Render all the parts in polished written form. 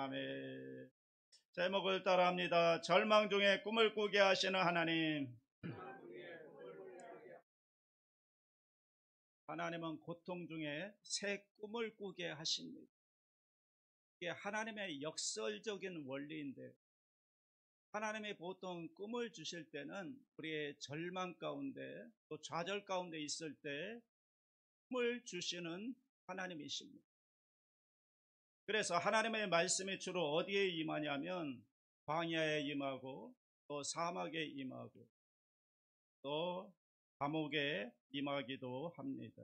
아멘. 제목을 따라합니다. 절망 중에 꿈을 꾸게 하시는 하나님. 하나님은 고통 중에 새 꿈을 꾸게 하십니다. 이게 하나님의 역설적인 원리인데, 하나님이 보통 꿈을 주실 때는 우리의 절망 가운데 또 좌절 가운데 있을 때 꿈을 주시는 하나님이십니다. 그래서 하나님의 말씀이 주로 어디에 임하냐면 광야에 임하고 또 사막에 임하고 또 감옥에 임하기도 합니다.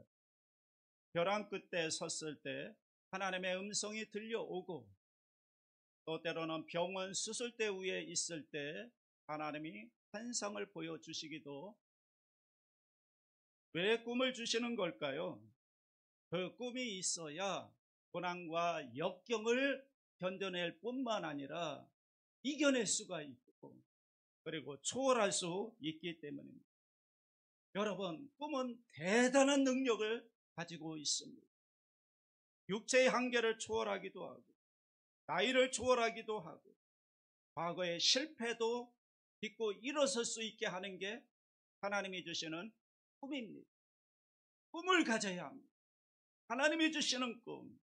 벼랑 끝에 섰을 때 하나님의 음성이 들려오고 또 때로는 병원 수술대 위에 있을 때 하나님이 환상을 보여주시기도. 왜 꿈을 주시는 걸까요? 그 꿈이 있어야 고난과 역경을 견뎌낼 뿐만 아니라 이겨낼 수가 있고 그리고 초월할 수 있기 때문입니다. 여러분, 꿈은 대단한 능력을 가지고 있습니다. 육체의 한계를 초월하기도 하고 나이를 초월하기도 하고 과거의 실패도 딛고 일어설 수 있게 하는 게 하나님이 주시는 꿈입니다. 꿈을 가져야 합니다. 하나님이 주시는 꿈,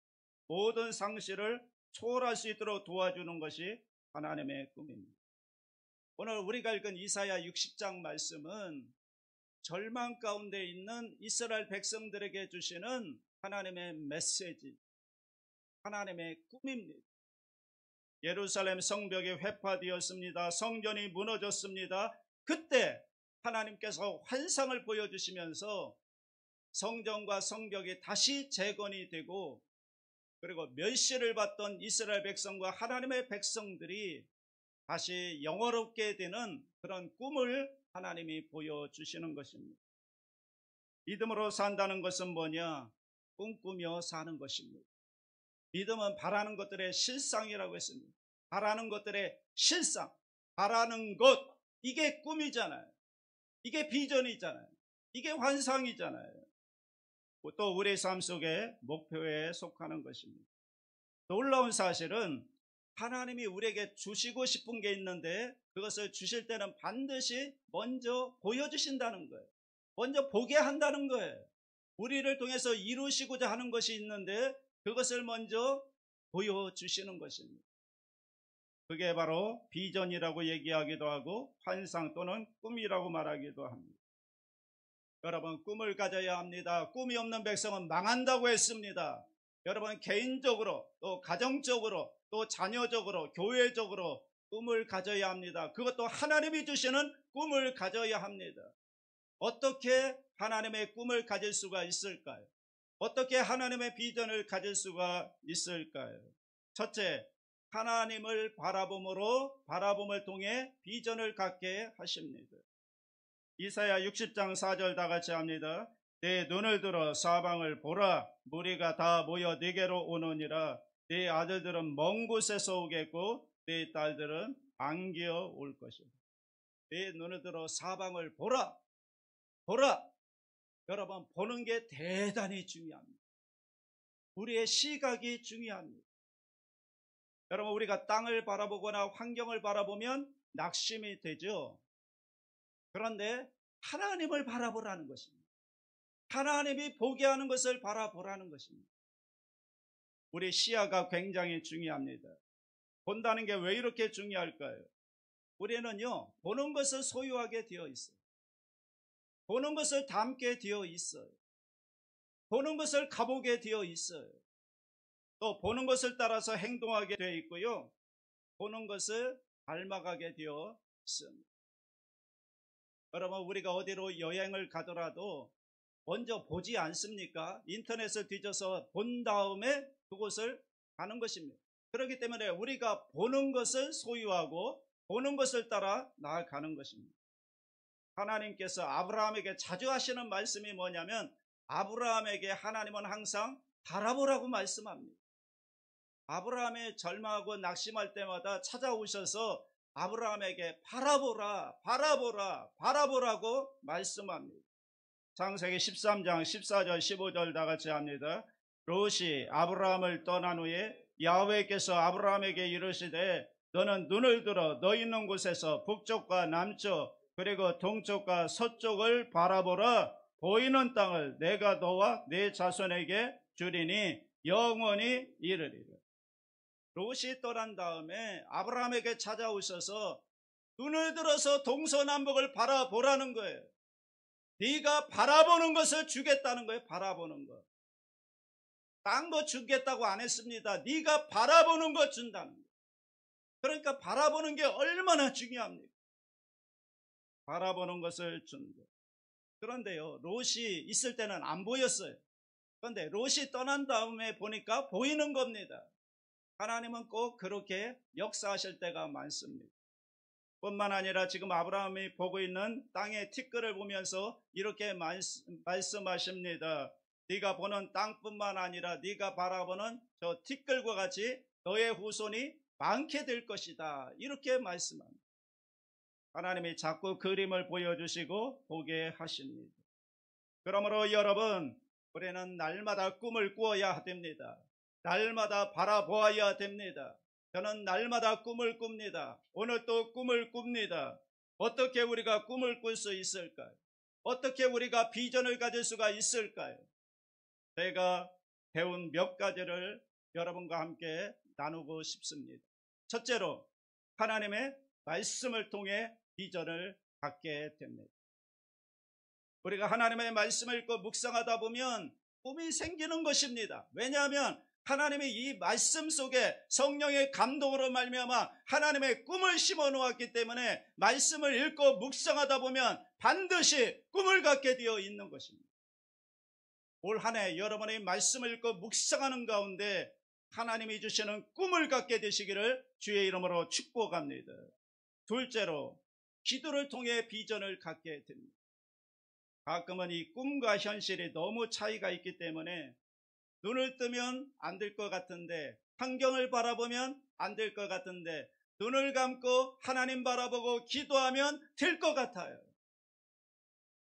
모든 상실을 초월할 수 있도록 도와주는 것이 하나님의 꿈입니다. 오늘 우리가 읽은 이사야 60장 말씀은 절망 가운데 있는 이스라엘 백성들에게 주시는 하나님의 메시지, 하나님의 꿈입니다. 예루살렘 성벽이 회파되었습니다. 성전이 무너졌습니다. 그때 하나님께서 환상을 보여주시면서 성전과 성벽이 다시 재건이 되고 그리고 멸시를 받던 이스라엘 백성과 하나님의 백성들이 다시 영화롭게 되는 그런 꿈을 하나님이 보여주시는 것입니다. 믿음으로 산다는 것은 뭐냐? 꿈꾸며 사는 것입니다. 믿음은 바라는 것들의 실상이라고 했습니다. 바라는 것들의 실상, 바라는 것, 이게 꿈이잖아요. 이게 비전이잖아요. 이게 환상이잖아요. 또 우리의 삶 속에 목표에 속하는 것입니다. 놀라운 사실은 하나님이 우리에게 주시고 싶은 게 있는데 그것을 주실 때는 반드시 먼저 보여주신다는 거예요. 먼저 보게 한다는 거예요. 우리를 통해서 이루시고자 하는 것이 있는데 그것을 먼저 보여주시는 것입니다. 그게 바로 비전이라고 얘기하기도 하고 환상 또는 꿈이라고 말하기도 합니다. 여러분, 꿈을 가져야 합니다. 꿈이 없는 백성은 망한다고 했습니다. 여러분, 개인적으로 또 가정적으로 또 자녀적으로 교회적으로 꿈을 가져야 합니다. 그것도 하나님이 주시는 꿈을 가져야 합니다. 어떻게 하나님의 꿈을 가질 수가 있을까요? 어떻게 하나님의 비전을 가질 수가 있을까요? 첫째, 하나님을 바라봄을 통해 비전을 갖게 하십니다. 이사야 60장 4절 다 같이 합니다. 내 눈을 들어 사방을 보라. 무리가 다 모여 네게로 오느니라. 네 아들들은 먼 곳에서 오겠고 네 딸들은 안겨 올 것이다. 내 눈을 들어 사방을 보라. 보라. 여러분, 보는 게 대단히 중요합니다. 우리의 시각이 중요합니다. 여러분, 우리가 땅을 바라보거나 환경을 바라보면 낙심이 되죠. 그런데 하나님을 바라보라는 것입니다. 하나님이 보게 하는 것을 바라보라는 것입니다. 우리 시야가 굉장히 중요합니다. 본다는 게 왜 이렇게 중요할까요? 우리는요, 보는 것을 소유하게 되어 있어요. 보는 것을 담게 되어 있어요. 보는 것을 가보게 되어 있어요. 또 보는 것을 따라서 행동하게 되어 있고요. 보는 것을 닮아가게 되어 있습니다. 여러분, 우리가 어디로 여행을 가더라도 먼저 보지 않습니까? 인터넷을 뒤져서 본 다음에 그곳을 가는 것입니다. 그렇기 때문에 우리가 보는 것을 소유하고 보는 것을 따라 나아가는 것입니다. 하나님께서 아브라함에게 자주 하시는 말씀이 뭐냐면 아브라함에게 하나님은 항상 바라보라고 말씀합니다. 아브라함이 절망하고 낙심할 때마다 찾아오셔서 아브라함에게 바라보라고 말씀합니다. 창세기 13장 14절 15절 다 같이 합니다. 롯이 아브라함을 떠난 후에 야훼께서 아브라함에게 이르시되 너는 눈을 들어 너 있는 곳에서 북쪽과 남쪽 그리고 동쪽과 서쪽을 바라보라. 보이는 땅을 내가 너와 네 자손에게 주리니 영원히 이르리라. 롯이 떠난 다음에 아브라함에게 찾아오셔서 눈을 들어서 동서남북을 바라보라는 거예요. 네가 바라보는 것을 주겠다는 거예요. 바라보는 것. 땅 뭐 주겠다고 안 했습니다. 네가 바라보는 것 준다는 거예요. 그러니까 바라보는 게 얼마나 중요합니까? 바라보는 것을 준 것. 그런데요, 롯이 있을 때는 안 보였어요. 그런데 롯이 떠난 다음에 보니까 보이는 겁니다. 하나님은 꼭 그렇게 역사하실 때가 많습니다. 뿐만 아니라 지금 아브라함이 보고 있는 땅의 티끌을 보면서 이렇게 말씀하십니다. 네가 보는 땅뿐만 아니라 네가 바라보는 저 티끌과 같이 너의 후손이 많게 될 것이다. 이렇게 말씀합니다. 하나님이 자꾸 그림을 보여주시고 보게 하십니다. 그러므로 여러분, 우리는 날마다 꿈을 꾸어야 됩니다. 날마다 바라보아야 됩니다. 저는 날마다 꿈을 꿉니다. 오늘 또 꿈을 꿉니다. 어떻게 우리가 꿈을 꿀 수 있을까요? 어떻게 우리가 비전을 가질 수가 있을까요? 제가 배운 몇 가지를 여러분과 함께 나누고 싶습니다. 첫째로, 하나님의 말씀을 통해 비전을 갖게 됩니다. 우리가 하나님의 말씀을 읽고 묵상하다 보면 꿈이 생기는 것입니다. 왜냐하면 하나님이 이 말씀 속에 성령의 감동으로 말미암아 하나님의 꿈을 심어 놓았기 때문에 말씀을 읽고 묵상하다 보면 반드시 꿈을 갖게 되어 있는 것입니다. 올 한 해 여러분의 말씀을 읽고 묵상하는 가운데 하나님이 주시는 꿈을 갖게 되시기를 주의 이름으로 축복합니다. 둘째로, 기도를 통해 비전을 갖게 됩니다. 가끔은 이 꿈과 현실이 너무 차이가 있기 때문에 눈을 뜨면 안 될 것 같은데, 환경을 바라보면 안 될 것 같은데, 눈을 감고 하나님 바라보고 기도하면 될 것 같아요.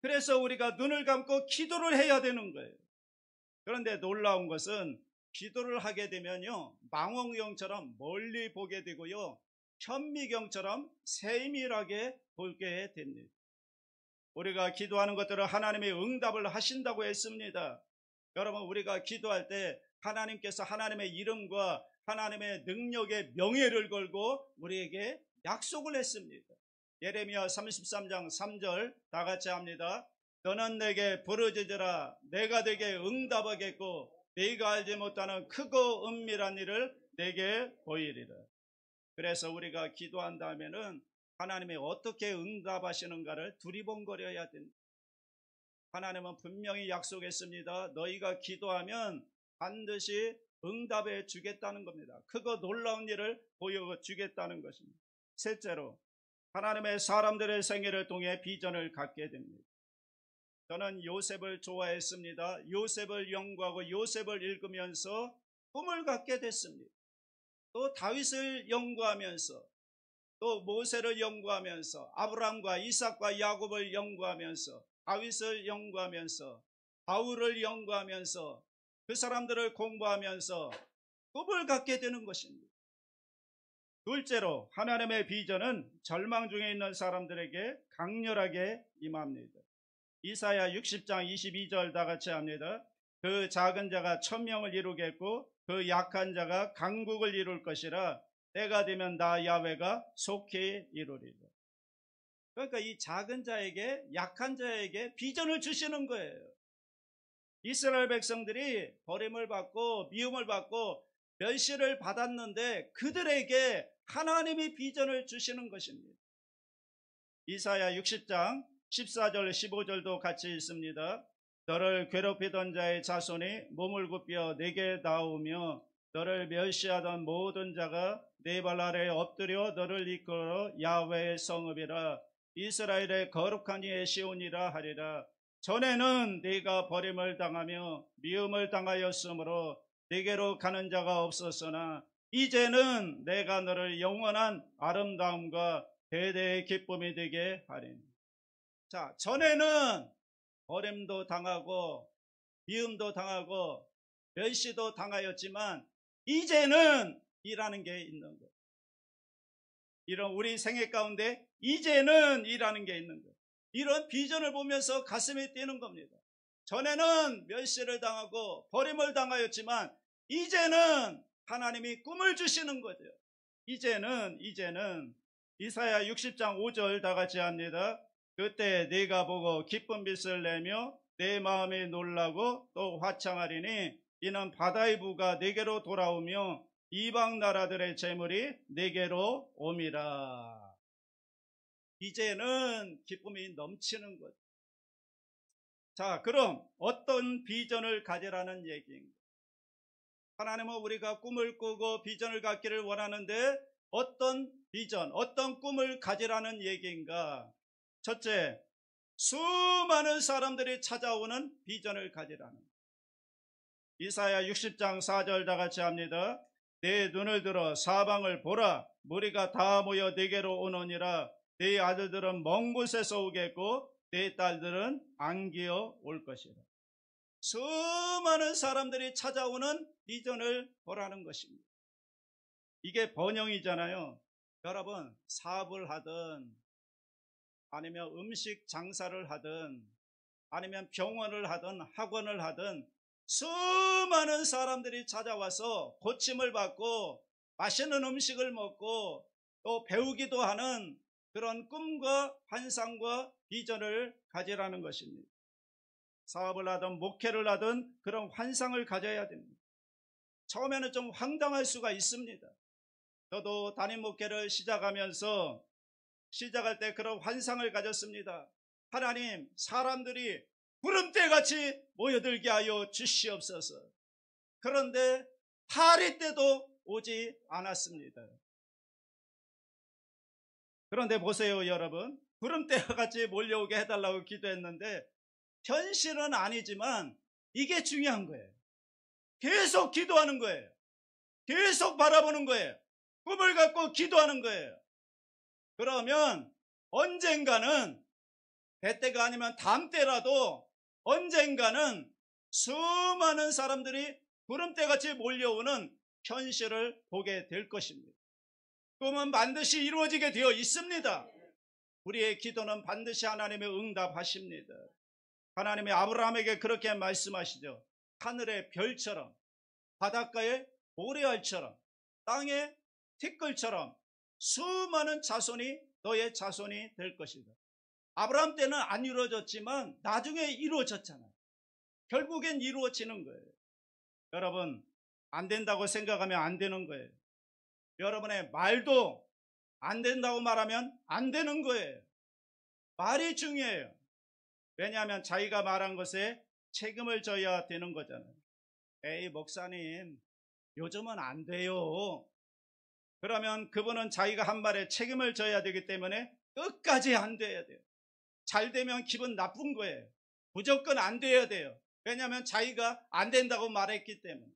그래서 우리가 눈을 감고 기도를 해야 되는 거예요. 그런데 놀라운 것은 기도를 하게 되면요, 망원경처럼 멀리 보게 되고요, 현미경처럼 세밀하게 보게 됩니다. 우리가 기도하는 것들을 하나님이 응답을 하신다고 했습니다. 여러분, 우리가 기도할 때 하나님께서 하나님의 이름과 하나님의 능력의 명예를 걸고 우리에게 약속을 했습니다. 예레미야 33장 3절 다 같이 합니다. 너는 내게 부르짖으라. 내가 내게 응답하겠고 네가 알지 못하는 크고 은밀한 일을 내게 보이리라. 그래서 우리가 기도한다면은 하나님이 어떻게 응답하시는가를 두리번거려야 됩니다. 하나님은 분명히 약속했습니다. 너희가 기도하면 반드시 응답해 주겠다는 겁니다. 크고 놀라운 일을 보여주겠다는 것입니다. 셋째로, 하나님의 사람들의 생애를 통해 비전을 갖게 됩니다. 저는 요셉을 좋아했습니다. 요셉을 연구하고 요셉을 읽으면서 꿈을 갖게 됐습니다. 또 다윗을 연구하면서, 또 모세를 연구하면서, 아브라함과 이삭과 야곱을 연구하면서, 다윗을 연구하면서, 바울을 연구하면서, 그 사람들을 공부하면서 꿈을 갖게 되는 것입니다. 둘째로, 하나님의 비전은 절망 중에 있는 사람들에게 강렬하게 임합니다. 이사야 60장 22절 다 같이 합니다. 그 작은 자가 1000명을 이루겠고 그 약한 자가 강국을 이룰 것이라. 때가 되면 나 야훼가 속히 이루리라. 그러니까 이 작은 자에게, 약한 자에게 비전을 주시는 거예요. 이스라엘 백성들이 버림을 받고 미움을 받고 멸시를 받았는데 그들에게 하나님이 비전을 주시는 것입니다. 이사야 60장 14절 15절도 같이 읽습니다. 너를 괴롭히던 자의 자손이 몸을 굽혀 내게 나오며 너를 멸시하던 모든 자가 네 발 아래에 엎드려 너를 이끌어 야훼의 성읍이라. 이스라엘의 거룩한 이의 시온이라 하리라. 전에는 네가 버림을 당하며 미움을 당하였으므로 네게로 가는 자가 없었으나 이제는 내가 너를 영원한 아름다움과 대대의 기쁨이 되게 하리니. 자, 전에는 버림도 당하고 미움도 당하고 멸시도 당하였지만 이제는 이라는 게 있는 거예요. 이런 우리 생애 가운데 이제는 이라는 게 있는 거예요. 이런 비전을 보면서 가슴이 뛰는 겁니다. 전에는 멸시를 당하고 버림을 당하였지만 이제는 하나님이 꿈을 주시는 거죠. 이제는 이사야 60장 5절 다 같이 합니다. 그때 네가 보고 기쁜 빛을 내며 내 마음이 놀라고 또 화창하리니 이는 바다의 부가 네게로 돌아오며 이방 나라들의 재물이 네게로 옴이라. 이제는 기쁨이 넘치는 것. 자, 그럼 어떤 비전을 가지라는 얘기인가? 하나님은 우리가 꿈을 꾸고 비전을 갖기를 원하는데 어떤 비전, 어떤 꿈을 가지라는 얘기인가? 첫째, 수많은 사람들이 찾아오는 비전을 가지라는. 이사야 60장 4절 다 같이 합니다. 내 눈을 들어 사방을 보라. 무리가 다 모여 네게로 오느니라. 네 아들들은 먼 곳에서 오겠고 네 딸들은 안기어 올 것이라. 수많은 사람들이 찾아오는 비전을 보라는 것입니다. 이게 번영이잖아요. 여러분, 사업을 하든 아니면 음식 장사를 하든 아니면 병원을 하든 학원을 하든 수많은 사람들이 찾아와서 고침을 받고 맛있는 음식을 먹고 또 배우기도 하는 그런 꿈과 환상과 비전을 가지라는 것입니다. 사업을 하든 목회를 하든 그런 환상을 가져야 됩니다. 처음에는 좀 황당할 수가 있습니다. 저도 담임 목회를 시작하면서 시작할 때 그런 환상을 가졌습니다. 하나님, 사람들이 구름대같이 모여들게 하여 주시옵소서. 그런데 파리 때도 오지 않았습니다. 그런데 보세요, 여러분. 구름대와 같이 몰려오게 해달라고 기도했는데 현실은 아니지만 이게 중요한 거예요. 계속 기도하는 거예요. 계속 바라보는 거예요. 꿈을 갖고 기도하는 거예요. 그러면 언젠가는 그때가 아니면 다음 때라도 언젠가는 수많은 사람들이 구름대같이 몰려오는 현실을 보게 될 것입니다. 꿈은 반드시 이루어지게 되어 있습니다. 우리의 기도는 반드시 하나님의 응답하십니다. 하나님이 아브라함에게 그렇게 말씀하시죠. 하늘의 별처럼 바닷가의 모래알처럼 땅의 티끌처럼 수많은 자손이 너의 자손이 될 것이다. 아브라함 때는 안 이루어졌지만 나중에 이루어졌잖아요. 결국엔 이루어지는 거예요. 여러분, 안 된다고 생각하면 안 되는 거예요. 여러분의 말도 안 된다고 말하면 안 되는 거예요. 말이 중요해요. 왜냐하면 자기가 말한 것에 책임을 져야 되는 거잖아요. 에이, 목사님, 요즘은 안 돼요. 그러면 그분은 자기가 한 말에 책임을 져야 되기 때문에 끝까지 안 돼야 돼요. 잘 되면 기분 나쁜 거예요. 무조건 안 돼야 돼요. 왜냐하면 자기가 안 된다고 말했기 때문에.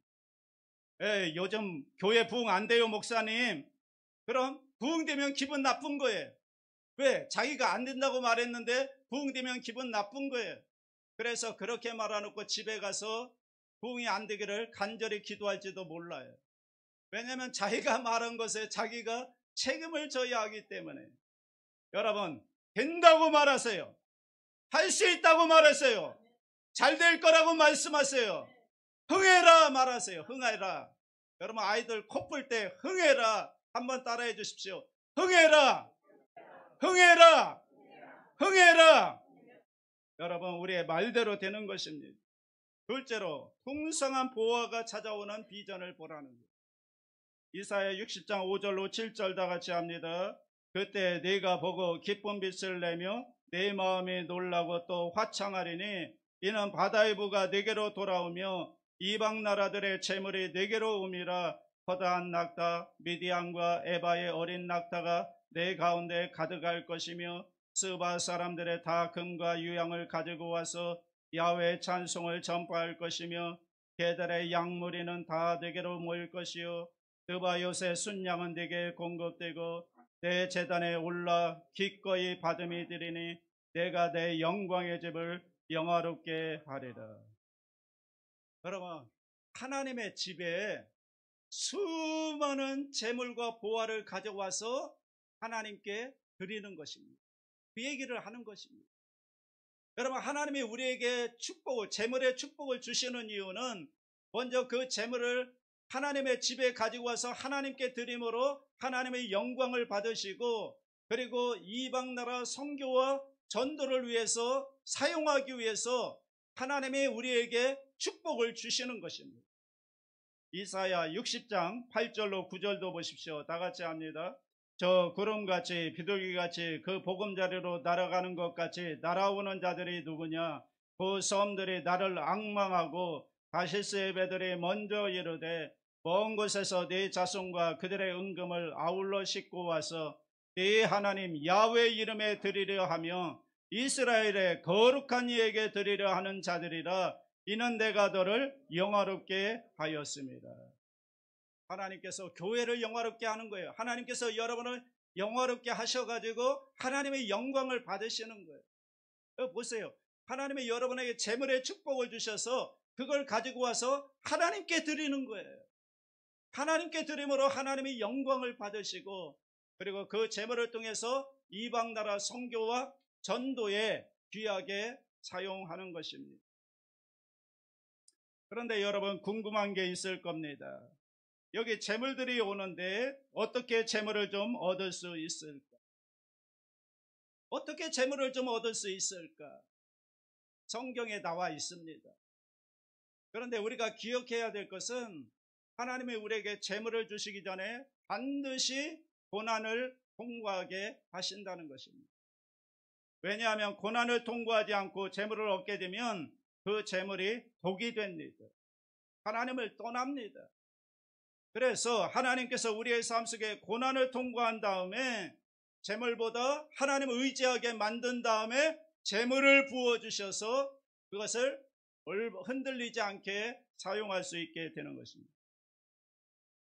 에이, 요즘 교회 부흥 안 돼요, 목사님. 그럼 부흥되면 기분 나쁜 거예요. 왜? 자기가 안 된다고 말했는데 부흥되면 기분 나쁜 거예요. 그래서 그렇게 말해놓고 집에 가서 부흥이 안 되기를 간절히 기도할지도 몰라요. 왜냐하면 자기가 말한 것에 자기가 책임을 져야 하기 때문에. 여러분, 된다고 말하세요. 할 수 있다고 말하세요. 잘 될 거라고 말씀하세요. 흥해라 말하세요. 흥해라. 여러분, 아이들 코 풀 때 흥해라 한번 따라해 주십시오. 흥해라. 흥해라. 흥해라. 여러분, 우리의 말대로 되는 것입니다. 둘째로 풍성한 보화가 찾아오는 비전을 보라는 거예요. 이사야 60장 5절로 7절 다 같이 합니다. 그때 네가 보고 기쁜 빛을 내며 내 마음이 놀라고 또 화창하리니 이는 바다의 부가 네게로 돌아오며 이방 나라들의 재물이 네게로 옴이라. 허다한 낙타 미디안과 에바의 어린 낙타가 내 가운데 가득할 것이며 스바 사람들의 다 금과 유향을 가지고 와서 야훼 찬송을 전파할 것이며 게달의 양무리는 다 네게로 모일 것이요 드바요새 순양은 네게 공급되고 내 제단에 올라 기꺼이 받음이 되리니 내가 내 영광의 집을 영화롭게 하리라. 여러분, 하나님의 집에 수많은 재물과 보화를 가져와서 하나님께 드리는 것입니다. 그 얘기를 하는 것입니다. 여러분, 하나님이 우리에게 축복을, 재물의 축복을 주시는 이유는 먼저 그 재물을 하나님의 집에 가지고 와서 하나님께 드림으로 하나님의 영광을 받으시고, 그리고 이방 나라 선교와 전도를 위해서 사용하기 위해서 하나님이 우리에게 축복을 주시는 것입니다. 이사야 60장 8절로 9절도 보십시오. 다 같이 합니다. 저 구름같이 비둘기같이 그 보금자리로 날아가는 것 같이 날아오는 자들이 누구냐? 그 섬들이 나를 앙망하고 다시스의 배들이 먼저 이르되 먼 곳에서 네 자손과 그들의 은금을 아울러 싣고 와서 네 하나님 야훼 이름에 드리려 하며 이스라엘의 거룩한 이에게 드리려 하는 자들이라. 이는 내가 너를 영화롭게 하였습니다. 하나님께서 교회를 영화롭게 하는 거예요. 하나님께서 여러분을 영화롭게 하셔가지고 하나님의 영광을 받으시는 거예요. 보세요. 하나님이 여러분에게 재물의 축복을 주셔서 그걸 가지고 와서 하나님께 드리는 거예요. 하나님께 드림으로 하나님의 영광을 받으시고, 그리고 그 재물을 통해서 이방 나라 선교와 전도에 귀하게 사용하는 것입니다. 그런데 여러분, 궁금한 게 있을 겁니다. 여기 재물들이 오는데 어떻게 재물을 좀 얻을 수 있을까? 어떻게 재물을 좀 얻을 수 있을까? 성경에 나와 있습니다. 그런데 우리가 기억해야 될 것은 하나님이 우리에게 재물을 주시기 전에 반드시 고난을 통과하게 하신다는 것입니다. 왜냐하면 고난을 통과하지 않고 재물을 얻게 되면 그 재물이 독이 됩니다. 하나님을 떠납니다. 그래서 하나님께서 우리의 삶 속에 고난을 통과한 다음에 재물보다 하나님을 의지하게 만든 다음에 재물을 부어주셔서 그것을 흔들리지 않게 사용할 수 있게 되는 것입니다.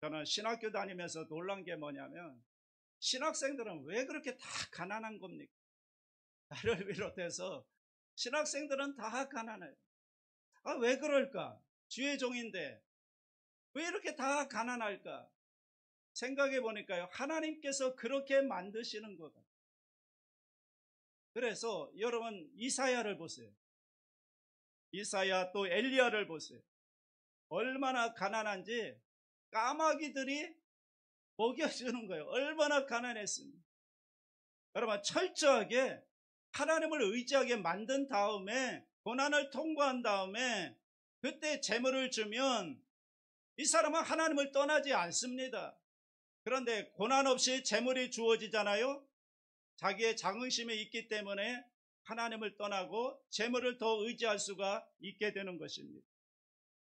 저는 신학교 다니면서 놀란 게 뭐냐면 신학생들은 왜 그렇게 다 가난한 겁니까? 나를 비롯해서 신학생들은 다 가난해요. 왜 그럴까? 주의 종인데 왜 이렇게 다 가난할까? 생각해 보니까요, 하나님께서 그렇게 만드시는 것 같아요. 그래서 여러분 이사야를 보세요. 이사야 또 엘리야를 보세요. 얼마나 가난한지 까마귀들이 먹여주는 거예요. 얼마나 가난했습니까? 여러분, 철저하게 하나님을 의지하게 만든 다음에 고난을 통과한 다음에 그때 재물을 주면 이 사람은 하나님을 떠나지 않습니다. 그런데 고난 없이 재물이 주어지잖아요. 자기의 자긍심이 있기 때문에 하나님을 떠나고 재물을 더 의지할 수가 있게 되는 것입니다.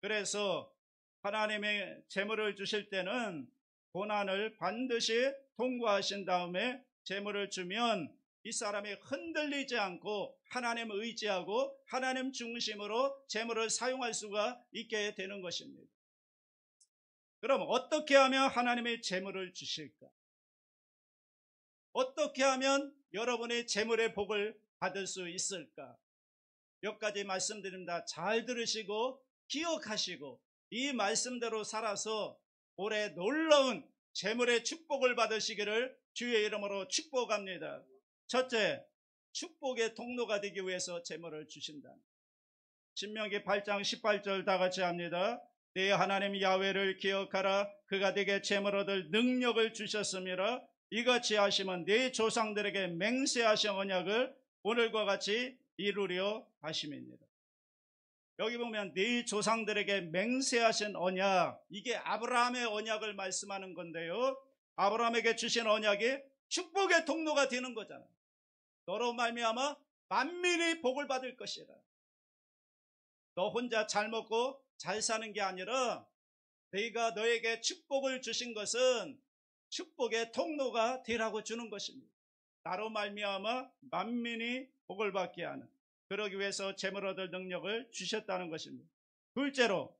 그래서 하나님의 재물을 주실 때는 고난을 반드시 통과하신 다음에 재물을 주면 이 사람이 흔들리지 않고 하나님을 의지하고 하나님 중심으로 재물을 사용할 수가 있게 되는 것입니다. 그럼 어떻게 하면 하나님의 재물을 주실까? 어떻게 하면 여러분의 재물의 복을 받을 수 있을까? 몇 가지 말씀드립니다. 잘 들으시고 기억하시고 이 말씀대로 살아서 올해 놀라운 재물의 축복을 받으시기를 주의 이름으로 축복합니다. 첫째, 축복의 통로가 되기 위해서 재물을 주신다. 신명기 8장 18절 다 같이 합니다. 네 하나님 야훼를 기억하라. 그가 네게 재물 얻을 능력을 주셨음이라. 이같이 하시면 네 조상들에게 맹세하신 언약을 오늘과 같이 이루려 하심입니다. 여기 보면 네 조상들에게 맹세하신 언약, 이게 아브라함의 언약을 말씀하는 건데요, 아브라함에게 주신 언약이 축복의 통로가 되는 거잖아요. 너로 말미암아 만민이 복을 받을 것이라. 너 혼자 잘 먹고 잘 사는 게 아니라 너희가 너에게 축복을 주신 것은 축복의 통로가 되라고 주는 것입니다. 나로 말미암아 만민이 복을 받게 하는, 그러기 위해서 재물 얻을 능력을 주셨다는 것입니다. 둘째로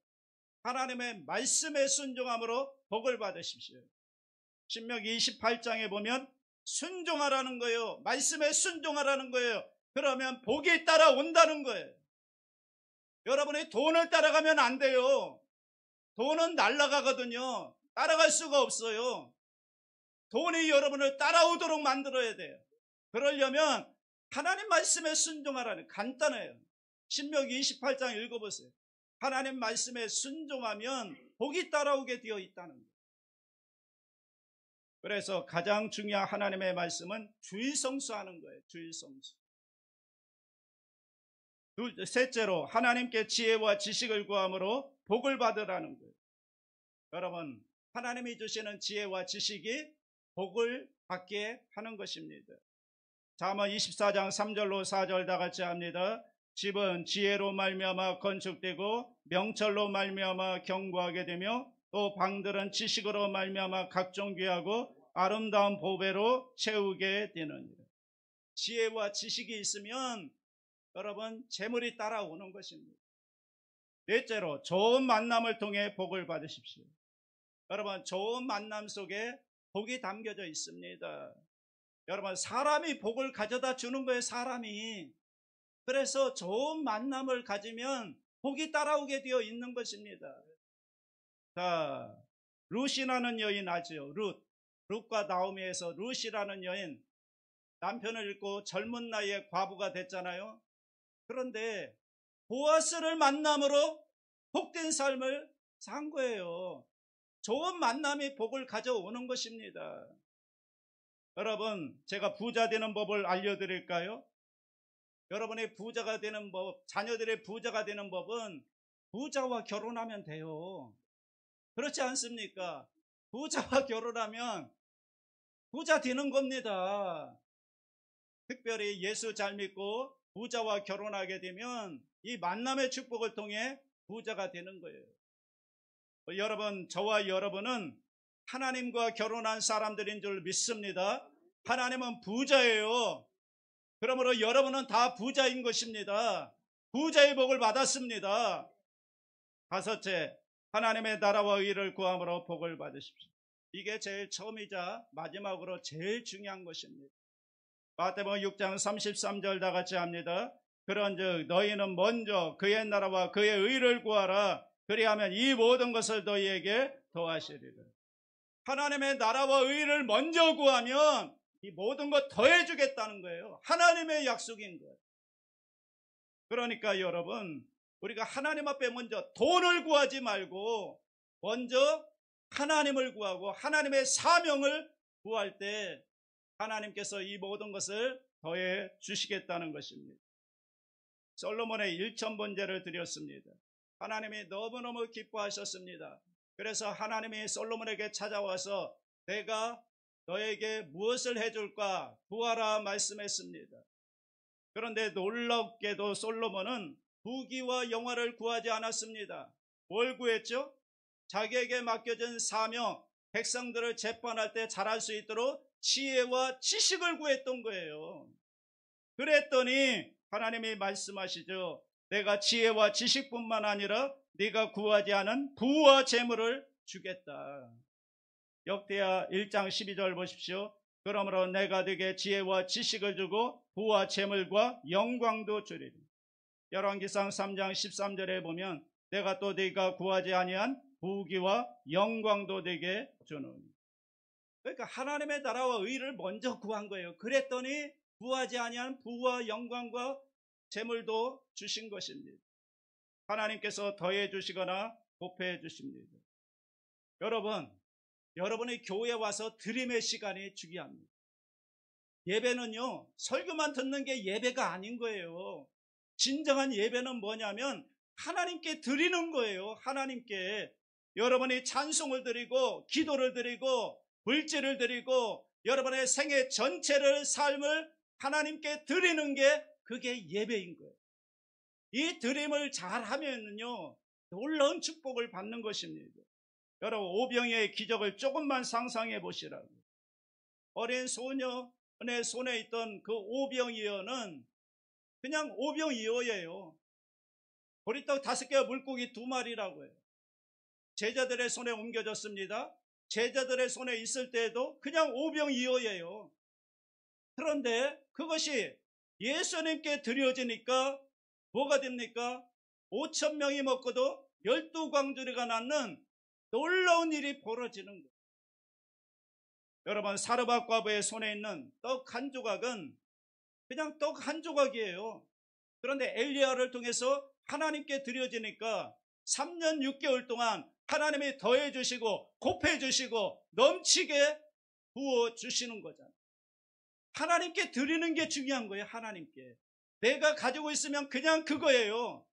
하나님의 말씀에 순종함으로 복을 받으십시오. 신명기 28장에 보면 순종하라는 거예요. 말씀에 순종하라는 거예요. 그러면 복이 따라온다는 거예요. 여러분이 돈을 따라가면 안 돼요. 돈은 날아가거든요. 따라갈 수가 없어요. 돈이 여러분을 따라오도록 만들어야 돼요. 그러려면 하나님 말씀에 순종하라는, 간단해요. 신명기 28장 읽어보세요. 하나님 말씀에 순종하면 복이 따라오게 되어 있다는 거예요. 그래서 가장 중요한 하나님의 말씀은 주일성수하는 거예요. 주일성수. 셋째로 하나님께 지혜와 지식을 구함으로 복을 받으라는 거예요. 여러분, 하나님이 주시는 지혜와 지식이 복을 받게 하는 것입니다. 잠언 24장 3절로 4절 다 같이 합니다. 집은 지혜로 말미암아 건축되고 명철로 말미암아 견고하게 되며 또 방들은 지식으로 말미암아 각종 귀하고 아름다운 보배로 채우게 되느니라. 지혜와 지식이 있으면 여러분 재물이 따라오는 것입니다. 넷째로 좋은 만남을 통해 복을 받으십시오. 여러분, 좋은 만남 속에 복이 담겨져 있습니다. 여러분, 사람이 복을 가져다 주는 거예요. 사람이. 그래서 좋은 만남을 가지면 복이 따라오게 되어 있는 것입니다. 자, 룻이라는 여인 아죠. 룻과 나오미에서 룻이라는 여인, 남편을 잃고 젊은 나이에 과부가 됐잖아요. 그런데 보아스를 만남으로 복된 삶을 산 거예요. 좋은 만남이 복을 가져오는 것입니다. 여러분, 제가 부자 되는 법을 알려드릴까요? 여러분의 부자가 되는 법, 자녀들의 부자가 되는 법은 부자와 결혼하면 돼요. 그렇지 않습니까? 부자와 결혼하면 부자 되는 겁니다. 특별히 예수 잘 믿고 부자와 결혼하게 되면 이 만남의 축복을 통해 부자가 되는 거예요. 여러분, 저와 여러분은 하나님과 결혼한 사람들인 줄 믿습니다. 하나님은 부자예요. 그러므로 여러분은 다 부자인 것입니다. 부자의 복을 받았습니다. 다섯째, 하나님의 나라와 의를 구함으로 복을 받으십시오. 이게 제일 처음이자 마지막으로 제일 중요한 것입니다. 마태복음 6장 33절 다 같이 합니다. 그런즉 너희는 먼저 그의 나라와 그의 의를 구하라. 그리하면 이 모든 것을 너희에게 더하시리라. 하나님의 나라와 의를 먼저 구하면 이 모든 것 더해주겠다는 거예요. 하나님의 약속인 거예요. 그러니까 여러분, 우리가 하나님 앞에 먼저 돈을 구하지 말고 먼저 하나님을 구하고 하나님의 사명을 구할 때 하나님께서 이 모든 것을 더해 주시겠다는 것입니다. 솔로몬의 1000번제를 드렸습니다. 하나님이 너무너무 기뻐하셨습니다. 그래서 하나님이 솔로몬에게 찾아와서 내가 너에게 무엇을 해줄까 구하라 말씀했습니다. 그런데 놀랍게도 솔로몬은 부귀와 영화를 구하지 않았습니다. 뭘 구했죠? 자기에게 맡겨진 사명, 백성들을 재판할 때 잘할 수 있도록 지혜와 지식을 구했던 거예요. 그랬더니 하나님이 말씀하시죠. 내가 지혜와 지식뿐만 아니라 네가 구하지 않은 부와 재물을 주겠다. 역대하 1장 12절 보십시오. 그러므로 내가 네게 지혜와 지식을 주고 부와 재물과 영광도 주리니. 열왕기상 3장 13절에 보면 내가 또 네가 구하지 아니한 부귀와 영광도 네게 주노니. 그러니까 하나님의 나라와 의를 먼저 구한 거예요. 그랬더니 구하지 아니한 부와 영광과 재물도 주신 것입니다. 하나님께서 더해 주시거나 곱해 주십니다. 여러분, 여러분의 교회에 와서 드림의 시간이 중요합니다. 예배는요, 설교만 듣는 게 예배가 아닌 거예요. 진정한 예배는 뭐냐면 하나님께 드리는 거예요. 하나님께 여러분이 찬송을 드리고 기도를 드리고 물질을 드리고 여러분의 생애 전체를 삶을 하나님께 드리는 게 그게 예배인 거예요. 이 드림을 잘하면요 놀라운 축복을 받는 것입니다. 여러분, 오병이어의 기적을 조금만 상상해 보시라고. 어린 소년의 손에 있던 그 오병이어는 그냥 오병이어예요. 보리떡 5개와 물고기 2마리라고 해요. 제자들의 손에 옮겨졌습니다. 제자들의 손에 있을 때에도 그냥 오병이어예요. 그런데 그것이 예수님께 드려지니까 뭐가 됩니까? 5,000명이 먹고도 12광주리가 낳는 놀라운 일이 벌어지는 거예요. 여러분, 사르밧 과부의 손에 있는 떡 한 조각은 그냥 떡 한 조각이에요. 그런데 엘리야를 통해서 하나님께 드려지니까 3년 6개월 동안 하나님이 더해 주시고 곱해 주시고 넘치게 부어 주시는 거잖아요. 하나님께 드리는 게 중요한 거예요. 하나님께. 내가 가지고 있으면 그냥 그거예요.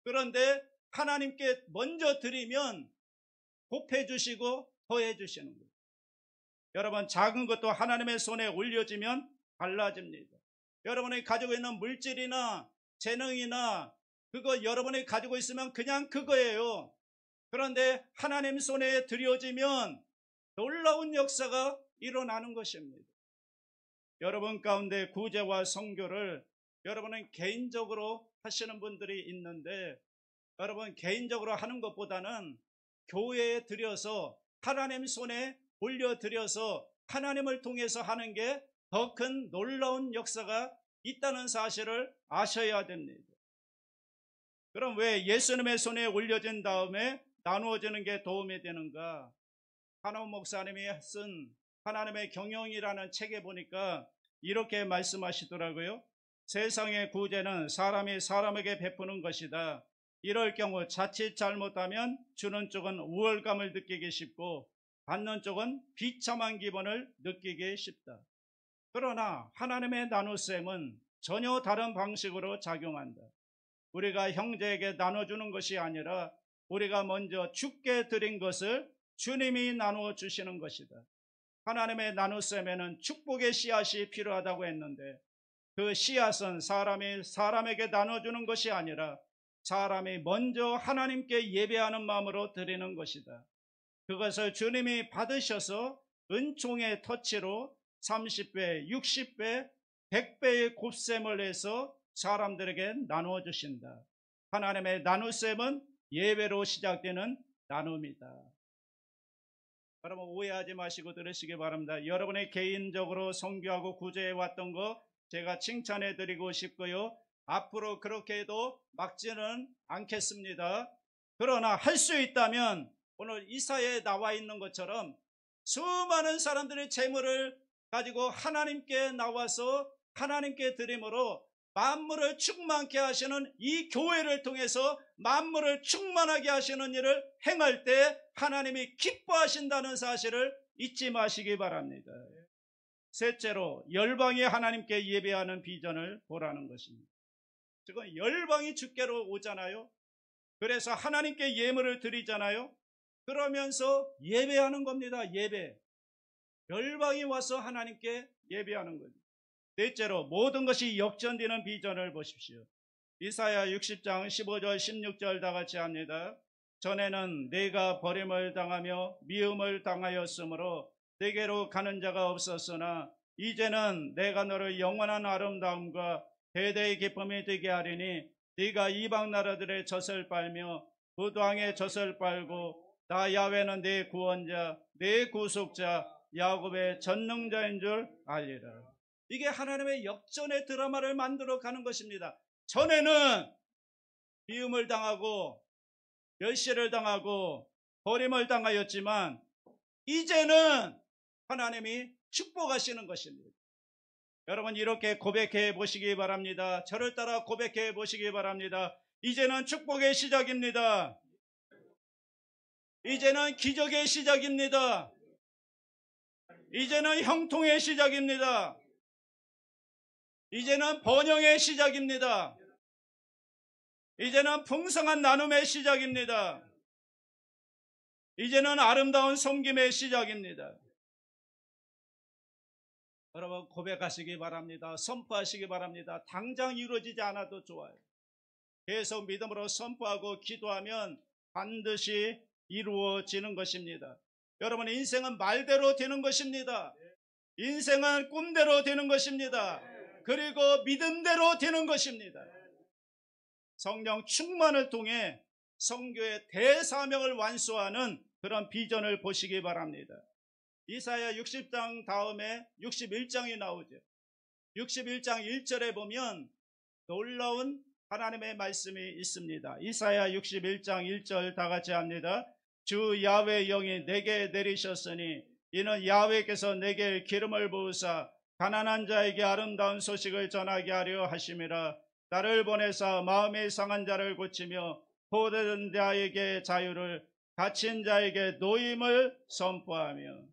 그런데 하나님께 먼저 드리면 곱해 주시고 더해 주시는 거예요. 여러분, 작은 것도 하나님의 손에 올려지면 달라집니다. 여러분이 가지고 있는 물질이나 재능이나 그거 여러분이 가지고 있으면 그냥 그거예요. 그런데 하나님 손에 드려지면 놀라운 역사가 일어나는 것입니다. 여러분 가운데 구제와 선교를 여러분은 개인적으로 하시는 분들이 있는데, 여러분 개인적으로 하는 것보다는 교회에 드려서 하나님 손에 올려드려서 하나님을 통해서 하는 게 더 큰 놀라운 역사가 있다는 사실을 아셔야 됩니다. 그럼 왜 예수님의 손에 올려진 다음에 나누어지는 게 도움이 되는가? 한옥 목사님이 쓴 하나님의 경영이라는 책에 보니까 이렇게 말씀하시더라고요. 세상의 구제는 사람이 사람에게 베푸는 것이다. 이럴 경우 자칫 잘못하면 주는 쪽은 우월감을 느끼기 쉽고 받는 쪽은 비참한 기분을 느끼기 쉽다. 그러나 하나님의 나눗셈은 전혀 다른 방식으로 작용한다. 우리가 형제에게 나눠주는 것이 아니라 우리가 먼저 주께 드린 것을 주님이 나누어 주시는 것이다. 하나님의 나눗셈에는 축복의 씨앗이 필요하다고 했는데, 그 씨앗은 사람이 사람에게 나눠주는 것이 아니라 사람이 먼저 하나님께 예배하는 마음으로 드리는 것이다. 그것을 주님이 받으셔서 은총의 터치로 30배, 60배, 100배의 곱셈을 해서 사람들에게 나누어 주신다. 하나님의 나눗셈은 예배로 시작되는 나눔이다. 여러분, 오해하지 마시고 들으시기 바랍니다. 여러분의 개인적으로 선교하고 구제해 왔던 거 제가 칭찬해 드리고 싶고요. 앞으로 그렇게 해도 막지는 않겠습니다. 그러나 할 수 있다면 오늘 이사야에 나와 있는 것처럼 수많은 사람들의 재물을 가지고 하나님께 나와서 하나님께 드림으로 만물을 충만케 하시는 이 교회를 통해서 만물을 충만하게 하시는 일을 행할 때 하나님이 기뻐하신다는 사실을 잊지 마시기 바랍니다. 셋째로, 열방이 하나님께 예배하는 비전을 보라는 것입니다. 지금 열방이 주께로 오잖아요. 그래서 하나님께 예물을 드리잖아요. 그러면서 예배하는 겁니다. 예배. 열방이 와서 하나님께 예배하는 거죠. 넷째로, 모든 것이 역전되는 비전을 보십시오. 이사야 60장 15절 16절 다 같이 합니다. 전에는 내가 버림을 당하며 미움을 당하였으므로 내게로 가는 자가 없었으나 이제는 내가 너를 영원한 아름다움과 대대의 기쁨이 되게 하리니 네가 이방 나라들의 젖을 빨며 무당의 젖을 빨고 나 야훼는 네 구원자, 네 구속자, 야곱의 전능자인 줄 알리라. 이게 하나님의 역전의 드라마를 만들어 가는 것입니다. 전에는 미움을 당하고 멸시를 당하고 버림을 당하였지만 이제는 하나님이 축복하시는 것입니다. 여러분, 이렇게 고백해 보시기 바랍니다. 저를 따라 고백해 보시기 바랍니다. 이제는 축복의 시작입니다. 이제는 기적의 시작입니다. 이제는 형통의 시작입니다. 이제는 번영의 시작입니다. 이제는 풍성한 나눔의 시작입니다. 이제는 아름다운 섬김의 시작입니다. 여러분, 고백하시기 바랍니다. 선포하시기 바랍니다. 당장 이루어지지 않아도 좋아요. 계속 믿음으로 선포하고 기도하면 반드시 이루어지는 것입니다. 여러분, 인생은 말대로 되는 것입니다. 인생은 꿈대로 되는 것입니다. 그리고 믿음대로 되는 것입니다. 성령 충만을 통해 선교의 대사명을 완수하는 그런 비전을 보시기 바랍니다. 이사야 60장 다음에 61장이 나오죠. 61장 1절에 보면 놀라운 하나님의 말씀이 있습니다. 이사야 61장 1절 다 같이 합니다. 주 야훼 영이 내게 내리셨으니 이는 야훼께서 내게 기름을 부으사 가난한 자에게 아름다운 소식을 전하게 하려 하심이라. 나를 보내사 마음이 상한 자를 고치며 포로된 자에게 자유를, 갇힌 자에게 노임을 선포하며.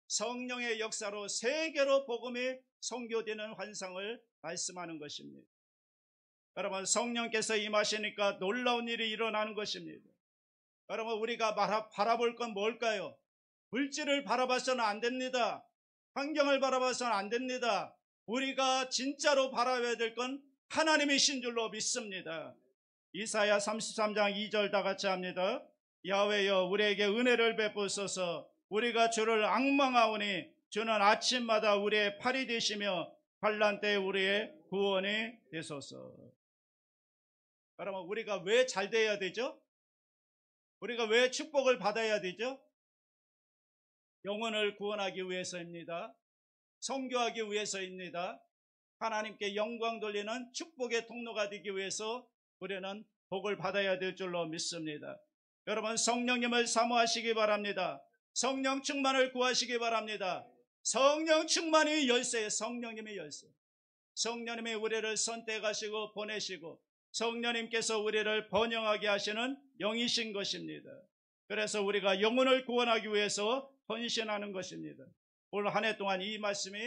성령의 역사로 세계로 복음이 선교되는 환상을 말씀하는 것입니다. 여러분, 성령께서 임하시니까 놀라운 일이 일어나는 것입니다. 여러분, 우리가 바라볼 건 뭘까요? 물질을 바라봐서는 안 됩니다. 환경을 바라봐서는 안 됩니다. 우리가 진짜로 바라봐야 될 건 하나님이신 줄로 믿습니다. 이사야 33장 2절 다 같이 합니다. 야훼여 우리에게 은혜를 베푸소서. 우리가 주를 앙망하오니 주는 아침마다 우리의 팔이 되시며 환난 때에 우리의 구원이 되소서. 여러분, 우리가 왜 잘 돼야 되죠? 우리가 왜 축복을 받아야 되죠? 영혼을 구원하기 위해서입니다. 선교하기 위해서입니다. 하나님께 영광 돌리는 축복의 통로가 되기 위해서 우리는 복을 받아야 될 줄로 믿습니다. 여러분, 성령님을 사모하시기 바랍니다. 성령 충만을 구하시기 바랍니다. 성령 충만이 열쇠예요. 성령님이 열쇠. 성령님이 우리를 선택하시고 보내시고 성령님께서 우리를 번영하게 하시는 영이신 것입니다. 그래서 우리가 영혼을 구원하기 위해서 헌신하는 것입니다. 올 한 해 동안 이 말씀이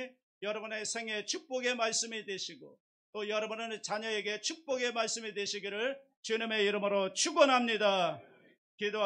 여러분의 생애 축복의 말씀이 되시고 또 여러분의 자녀에게 축복의 말씀이 되시기를 주님의 이름으로 축원합니다. 기도